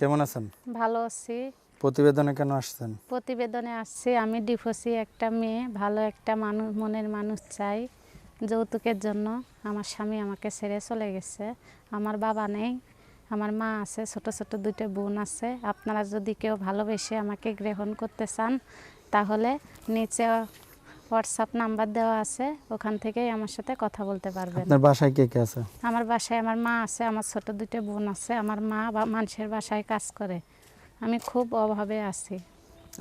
কেমন আছেন? ভালো আছি। প্রতিবেদনে কেন আসছেন? প্রতিবেদনে আসছি আমি ডিভোর্সি একটা মেয়ে, ভালো একটা মানুষ, মনের মানুষ চাই। যৌতুকের জন্য আমার স্বামী আমাকে ছেড়ে চলে গেছে। আমার বাবা নেই, আমার মা আছে, ছোট ছোট দুটো বোন আছে। আপনারা যদি কেউ ভালোবেসে আমাকে গ্রহণ করতে চান তাহলে নিচে হোয়াটসঅ্যাপ নাম্বার দেওয়া আছে, ওখান থেকেই আমার সাথে কথা বলতে পারবেন। আপনার বাসায় কে কে আছে? আমার বাসায় আমার মা আছে, আমার ছোট দুটো বোন আছে। আমার মা মানুষের বাসায় কাজ করে। আমি খুব অভাবে আছি।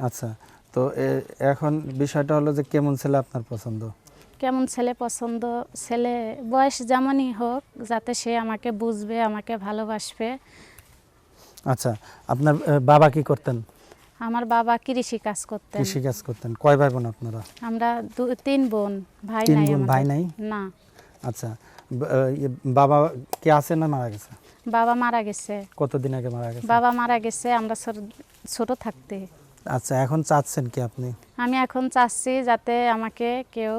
আচ্ছা, তো এখন বিষয়টা হলো যে কেমন ছেলে আপনার পছন্দ? কেমন ছেলে পছন্দ? ছেলে বয়স যেমনই হোক, যাতে সে আমাকে বুঝবে, আমাকে ভালোবাসবে। আচ্ছা, আপনার বাবা কি করতেন? আমার বাবা কৃষি কাজ করতেন। কৃষি কাজ করতেন। কয় ভাই বোন আপনারা? আমরা তিন বোন, ভাই তিন নাই বোন, ভাই আমাদের। নাই? না, আচ্ছা, বাবা কি আছে না মারা গেছে? বাবা মারা গেছে। কতদিন আগে মারা গেছে? বাবা মারা গেছে আমরা ছোট থাকতে। আচ্ছা, এখন চাচ্ছেন কি আপনি? আমি এখন চাচ্ছি যাতে আমাকে কেউ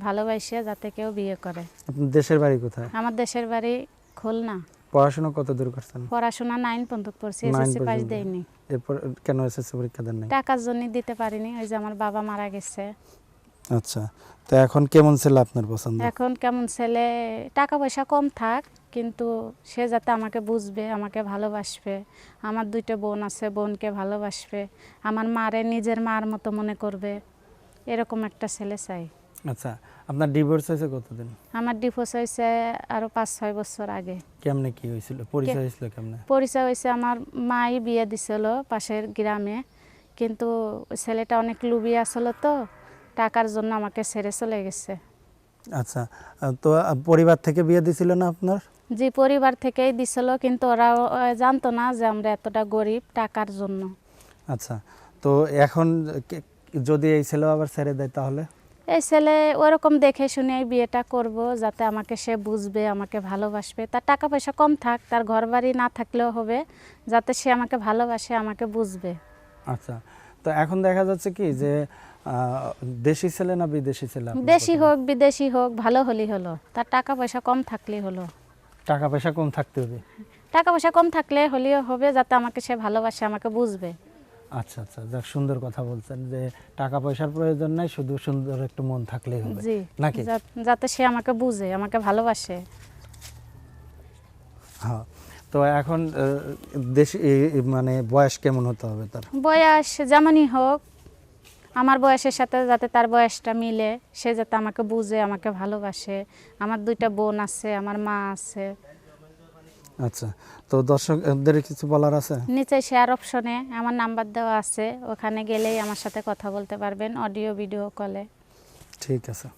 ভালোবাসে, যাতে কেউ বিয়ে করে। আপনার দেশের বাড়ি কোথায়? আমার দেশের বাড়ি খুলনা। পড়াশোনা কত দূর করছেন? পড়াশোনা 9 পর্যন্ত পড়ছি, 9 এসএসসি পাস পর্যন্ত। দেইনি। এরপর কেন এসএসসি পরীক্ষা দেন নাই? টাকার জন্য দিতে পারিনি, ওই যে আমার বাবা মারা গেছে। আচ্ছা, তো এখন কেমন ছেলে আপনার পছন্দ? এখন কেমন ছেলে? টাকা পয়সা কম থাক, কিন্তু সে যাতে আমাকে বুঝবে, আমাকে ভালোবাসবে। আমার দুইটা বোন আছে, বোনকে ভালোবাসবে। আমার মারে নিজের মার মতো মনে করবে, এরকম একটা ছেলে চাই। আচ্ছা, আপনার ডিভোর্স হয়েছে কতদিন? আমার ডিভোর্স হয়েছে আরও 5-6 বছর আগে। কেমনে কি হয়েছিল? পরিচয় হয়েছিল কেমনে? পরিচয় হয়েছে আমার মাই বিয়ে দিছিল পাশের গ্রামে, কিন্তু ওই ছেলেটা অনেক লুবি আসলো, তো টাকার জন্য আমাকে ছেড়ে চলে গেছে। আচ্ছা, তো পরিবার থেকে বিয়ে দিছিল না আপনার? জি, পরিবার থেকেই দিছিল, কিন্তু ওরা জানতো না যে আমরা এতটা গরিব, টাকার জন্য। আচ্ছা, তো এখন যদি এই ছেলে আবার ছেড়ে দেয় তাহলে? এই ছেলে ওরকম দেখে শুনে এই বিয়েটা করব, যাতে আমাকে সে বুঝবে, আমাকে ভালোবাসবে। তার টাকা পয়সা কম থাক, তার ঘর বাড়ি না থাকলেও হবে, যাতে সে আমাকে ভালোবাসে, আমাকে বুঝবে। আচ্ছা, তো এখন দেখা যাচ্ছে কি যে দেশি ছেলে না বিদেশি ছেলে? আপনার দেশি পছন্দ? হোক বিদেশি হোক, ভালো হলেই হলো। তার টাকা পয়সা কম থাকলেই হলো। টাকা পয়সা কম থাকতে হবে? টাকা পয়সা কম থাকলে হলেও হবে, যাতে আমাকে সে ভালোবাসে, আমাকে বুঝবে। আচ্ছা আচ্ছা, যাক, সুন্দর কথা বলছেন যে টাকা পয়সার প্রয়োজন নাই, শুধু সুন্দর একটু মন থাকলেই হবে, জি, নাকি? যাতে সে আমাকে বুঝে, আমাকে ভালোবাসে। হ্যাঁ, তো এখন দেশি মানে বয়স কেমন হতে হবে তার? বয়স যেমনই হোক, আমার বয়সের সাথে যাতে তার বয়সটা মিলে, সে যাতে আমাকে বুঝে, আমাকে ভালোবাসে। আমার দুইটা বোন আছে, আমার মা আছে। আচ্ছা, তো দর্শকদের কিছু বলার আছে? নিচে শেয়ার অপশনে আমার নাম্বার দেওয়া আছে, ওখানে গেলেই আমার সাথে কথা বলতে পারবেন, অডিও ভিডিও কলে। ঠিক আছে।